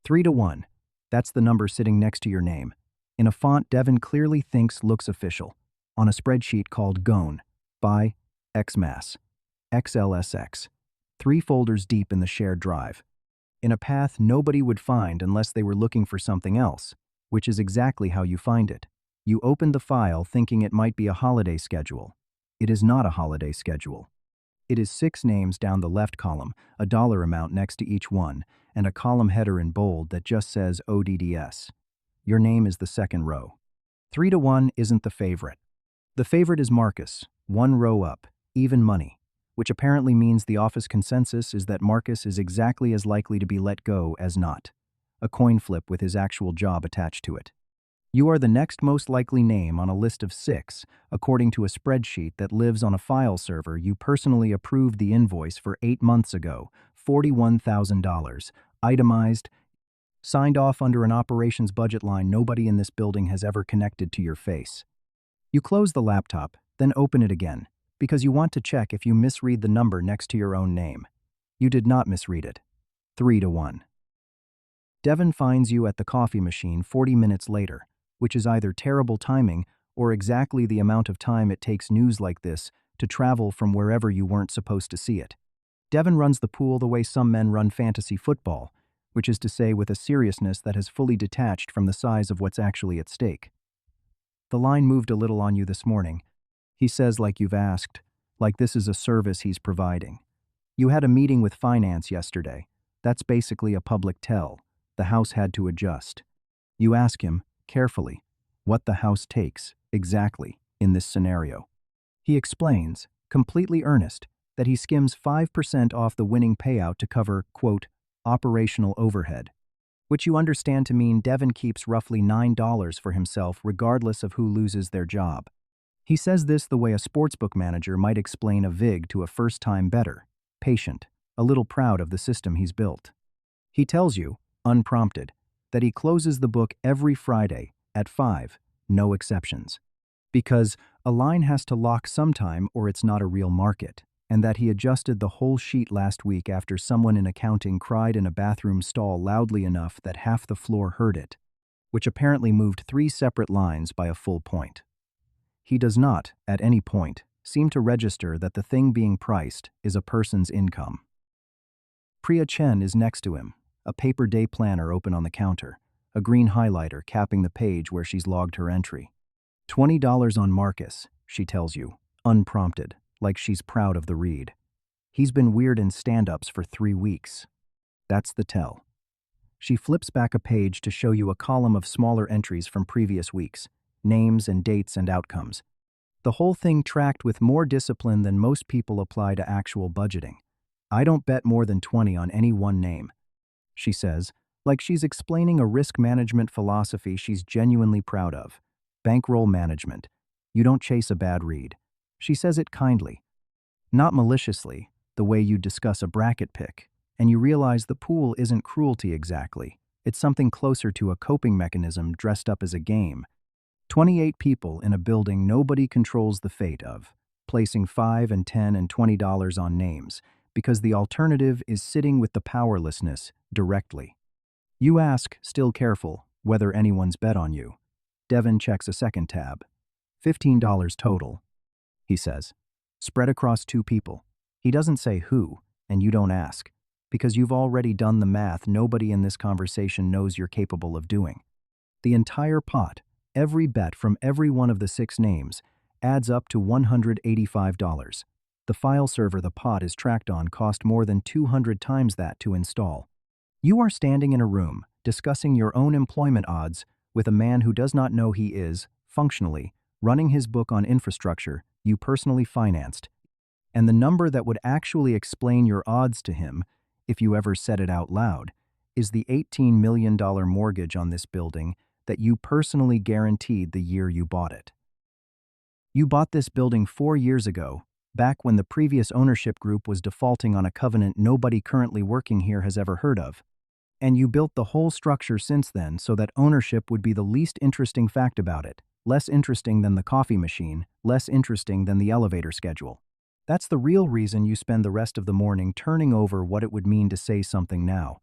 3 to 1. That's the number sitting next to your name. In a font Devon clearly thinks looks official. On a spreadsheet called Gone, by XMass, XLSX. 3 folders deep in the shared drive. In a path nobody would find unless they were looking for something else, which is exactly how you find it. You opened the file thinking it might be a holiday schedule. It is not a holiday schedule. It is 6 names down the left column, a dollar amount next to each one, and a column header in bold that just says ODDS. Your name is the second row. 3 to 1 isn't the favorite. The favorite is Marcus, 1 row up, even money, which apparently means the office consensus is that Marcus is exactly as likely to be let go as not. A coin flip with his actual job attached to it. You are the next most likely name on a list of 6, according to a spreadsheet that lives on a file server you personally approved the invoice for 8 months ago, $41,000, itemized, signed off under an operations budget line nobody in this building has ever connected to your face. You close the laptop, then open it again, because you want to check if you misread the number next to your own name. You did not misread it. 3 to 1. Devon finds you at the coffee machine 40 minutes later, which is either terrible timing or exactly the amount of time it takes news like this to travel from wherever you weren't supposed to see it. Devon runs the pool the way some men run fantasy football, which is to say with a seriousness that has fully detached from the size of what's actually at stake. The line moved a little on you this morning. He says like you've asked, like this is a service he's providing. You had a meeting with finance yesterday. That's basically a public tell. The house had to adjust. You ask him, carefully, what the house takes, exactly, in this scenario. He explains, completely earnest, that he skims 5% off the winning payout to cover, quote, operational overhead, which you understand to mean Devon keeps roughly $9 for himself regardless of who loses their job. He says this the way a sportsbook manager might explain a vig to a first-time bettor, patient, a little proud of the system he's built. He tells you, unprompted, that he closes the book every Friday at 5, no exceptions. Because a line has to lock sometime or it's not a real market, and that he adjusted the whole sheet last week after someone in accounting cried in a bathroom stall loudly enough that half the floor heard it, which apparently moved 3 separate lines by a full point. He does not, at any point, seem to register that the thing being priced is a person's income. Priya Chen is next to him, a paper day planner open on the counter, a green highlighter capping the page where she's logged her entry. $20 on Marcus, she tells you, unprompted, like she's proud of the read. He's been weird in stand-ups for 3 weeks. That's the tell. She flips back a page to show you a column of smaller entries from previous weeks, names and dates and outcomes. The whole thing tracked with more discipline than most people apply to actual budgeting. I don't bet more than 20 on any one name, she says, like she's explaining a risk management philosophy she's genuinely proud of. Bankroll management. You don't chase a bad read. She says it kindly, not maliciously, the way you discuss a bracket pick, and you realize the pool isn't cruelty exactly. It's something closer to a coping mechanism dressed up as a game. 28 people in a building nobody controls the fate of, placing $5 and $10 and $20 on names, because the alternative is sitting with the powerlessness directly. You ask, still careful, whether anyone's bet on you. Devon checks a second tab. $15 total, he says. Spread across 2 people. He doesn't say who, and you don't ask, because you've already done the math nobody in this conversation knows you're capable of doing. The entire pot, every bet from every one of the 6 names, adds up to $185. The file server the pot is tracked on cost more than 200 times that to install. You are standing in a room, discussing your own employment odds with a man who does not know he is, functionally, running his book on infrastructure you personally financed, and the number that would actually explain your odds to him, if you ever said it out loud, is the $18 million mortgage on this building that you personally guaranteed the year you bought it. You bought this building 4 years ago, back when the previous ownership group was defaulting on a covenant nobody currently working here has ever heard of. And you built the whole structure since then so that ownership would be the least interesting fact about it, less interesting than the coffee machine, less interesting than the elevator schedule. That's the real reason you spend the rest of the morning turning over what it would mean to say something now.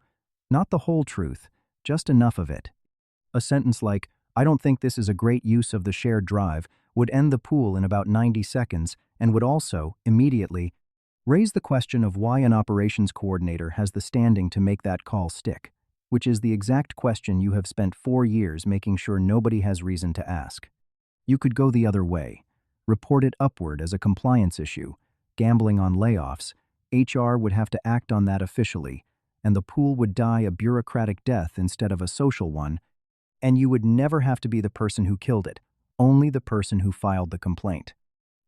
Not the whole truth, just enough of it. A sentence like, "I don't think this is a great use of the shared drive," would end the pool in about 90 seconds and would also, immediately, raise the question of why an operations coordinator has the standing to make that call stick, which is the exact question you have spent 4 years making sure nobody has reason to ask. You could go the other way. Report it upward as a compliance issue. Gambling on layoffs, HR would have to act on that officially, and the pool would die a bureaucratic death instead of a social one, and you would never have to be the person who killed it, only the person who filed the complaint.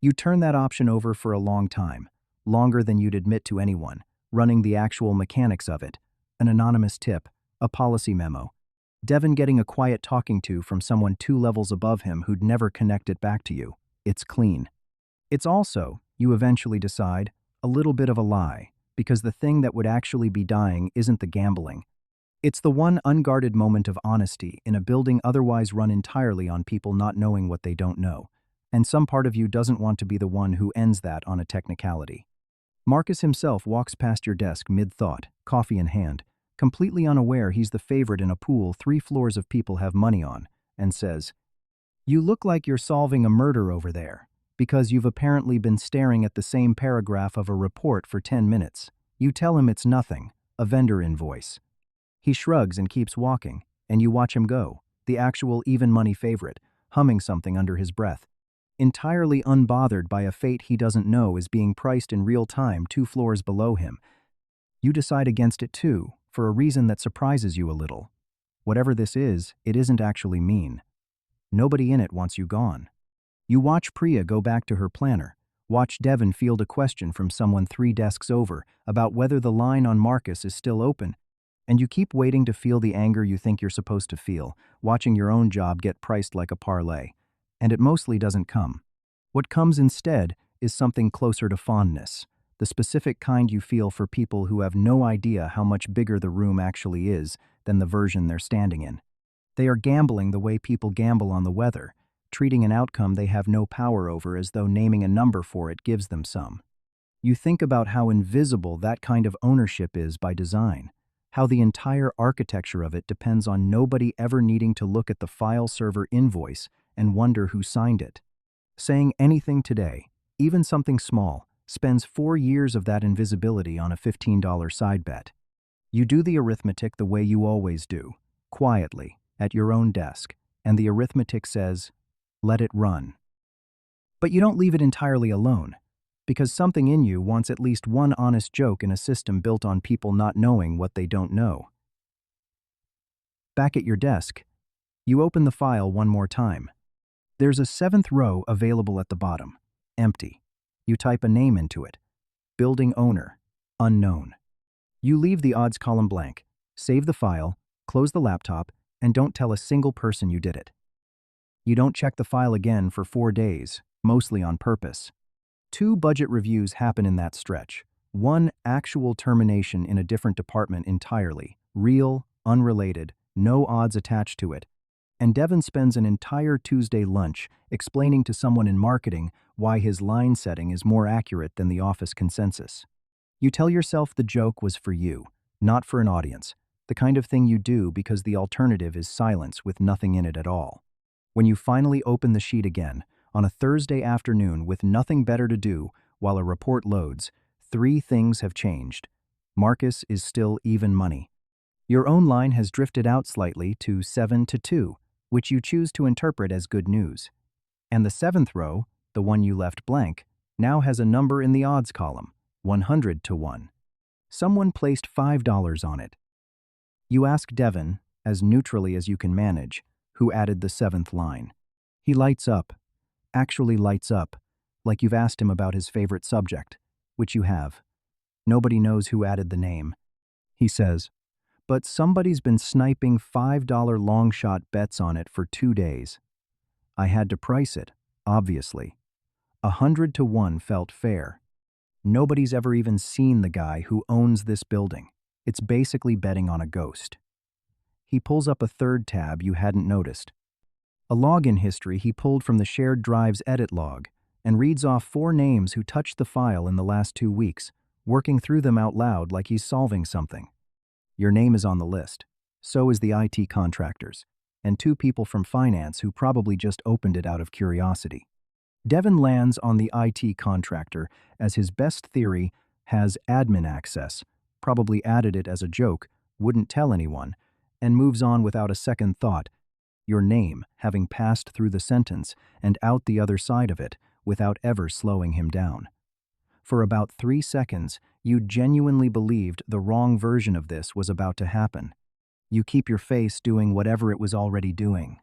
You turn that option over for a long time, longer than you'd admit to anyone, running the actual mechanics of it, an anonymous tip, a policy memo, Devon getting a quiet talking to from someone 2 levels above him who'd never connect it back to you. It's clean. It's also, you eventually decide, a little bit of a lie, because the thing that would actually be dying isn't the gambling. It's the one unguarded moment of honesty in a building otherwise run entirely on people not knowing what they don't know, and some part of you doesn't want to be the one who ends that on a technicality. Marcus himself walks past your desk mid-thought, coffee in hand, completely unaware he's the favorite in a pool 3 floors of people have money on, and says, "You look like you're solving a murder over there, because you've apparently been staring at the same paragraph of a report for 10 minutes. You tell him it's nothing, a vendor invoice. He shrugs and keeps walking, and you watch him go, the actual even money favorite, humming something under his breath, entirely unbothered by a fate he doesn't know is being priced in real time 2 floors below him. You decide against it too, for a reason that surprises you a little. Whatever this is, it isn't actually mean. Nobody in it wants you gone. You watch Priya go back to her planner, watch Devon field a question from someone 3 desks over about whether the line on Marcus is still open, and you keep waiting to feel the anger you think you're supposed to feel, watching your own job get priced like a parlay. And it mostly doesn't come. What comes instead is something closer to fondness, the specific kind you feel for people who have no idea how much bigger the room actually is than the version they're standing in. They are gambling the way people gamble on the weather, treating an outcome they have no power over as though naming a number for it gives them some. You think about how invisible that kind of ownership is by design, how the entire architecture of it depends on nobody ever needing to look at the file server invoice and wonder who signed it. Saying anything today, even something small, spends 4 years of that invisibility on a $15 side bet. You do the arithmetic the way you always do, quietly, at your own desk, and the arithmetic says, let it run. But you don't leave it entirely alone, because something in you wants at least one honest joke in a system built on people not knowing what they don't know. Back at your desk, you open the file one more time. There's a 7th row available at the bottom, empty. You type a name into it. Building owner, unknown. You leave the odds column blank, save the file, close the laptop, and don't tell a single person you did it. You don't check the file again for 4 days, mostly on purpose. 2 budget reviews happen in that stretch. 1 actual termination in a different department entirely, real, unrelated, no odds attached to it. And Devon spends an entire Tuesday lunch explaining to someone in marketing why his line setting is more accurate than the office consensus. You tell yourself the joke was for you, not for an audience, the kind of thing you do because the alternative is silence with nothing in it at all. When you finally open the sheet again, on a Thursday afternoon with nothing better to do while a report loads, 3 things have changed. Marcus is still even money. Your own line has drifted out slightly to 7-2, which you choose to interpret as good news. And the 7th row, the one you left blank, now has a number in the odds column, 100-1. Someone placed $5 on it. You ask Devon, as neutrally as you can manage, who added the 7th line. He lights up, actually lights up, like you've asked him about his favorite subject, which you have. Nobody knows who added the name. He says, but somebody's been sniping $5 long shot bets on it for 2 days. I had to price it, obviously. 100-1 felt fair. Nobody's ever even seen the guy who owns this building. It's basically betting on a ghost. He pulls up a 3rd tab you hadn't noticed. A login history he pulled from the shared drive's edit log and reads off 4 names who touched the file in the last 2 weeks, working through them out loud like he's solving something. Your name is on the list. So is the IT contractors, and two people from finance who probably just opened it out of curiosity. Devon lands on the IT contractor as his best theory has admin access, probably added it as a joke, wouldn't tell anyone, and moves on without a second thought, your name having passed through the sentence and out the other side of it without ever slowing him down. For about 3 seconds, you genuinely believed the wrong version of this was about to happen. You keep your face doing whatever it was already doing.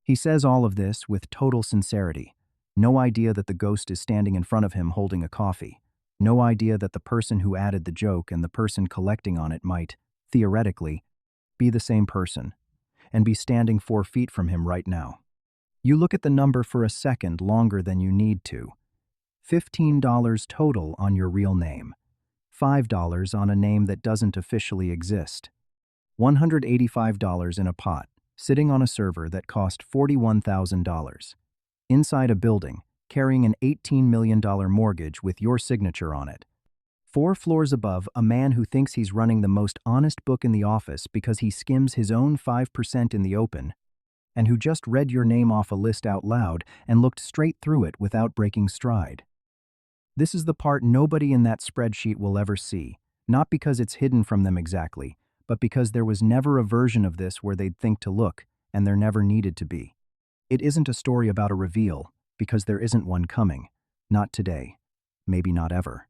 He says all of this with total sincerity. No idea that the ghost is standing in front of him holding a coffee. No idea that the person who added the joke and the person collecting on it might, theoretically, be the same person and be standing 4 feet from him right now. You look at the number for a second longer than you need to. $15 total on your real name. $5 on a name that doesn't officially exist. $185 in a pot, sitting on a server that cost $41,000. Inside a building, carrying an $18 million mortgage with your signature on it. 4 floors above, a man who thinks he's running the most honest book in the office because he skims his own 5% in the open, and who just read your name off a list out loud and looked straight through it without breaking stride. This is the part nobody in that spreadsheet will ever see, not because it's hidden from them exactly, but because there was never a version of this where they'd think to look, and there never needed to be. It isn't a story about a reveal, because there isn't one coming. Not today. Maybe not ever.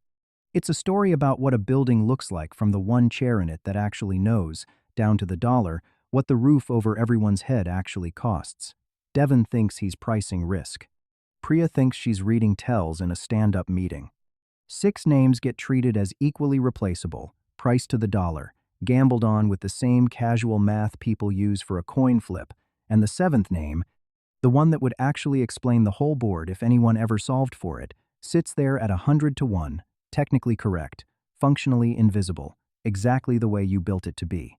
It's a story about what a building looks like from the one chair in it that actually knows, down to the dollar, what the roof over everyone's head actually costs. Devon thinks he's pricing risk. Priya thinks she's reading tells in a stand-up meeting. 6 names get treated as equally replaceable, priced to the dollar, gambled on with the same casual math people use for a coin flip, and the 7th name, the one that would actually explain the whole board if anyone ever solved for it, sits there at 100 to 1, technically correct, functionally invisible, exactly the way you built it to be.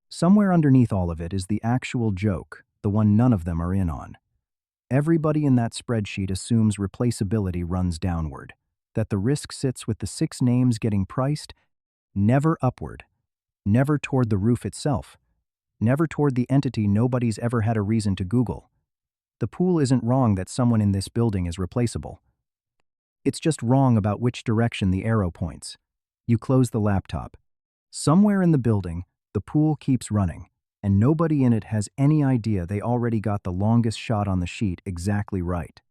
Somewhere underneath all of it is the actual joke, the one none of them are in on. Everybody in that spreadsheet assumes replaceability runs downward, that the risk sits with the 6 names getting priced, never upward, never toward the roof itself, never toward the entity nobody's ever had a reason to Google. The pool isn't wrong that someone in this building is replaceable. It's just wrong about which direction the arrow points. You close the laptop. Somewhere in the building, the pool keeps running, and nobody in it has any idea they already got the longest shot on the sheet exactly right.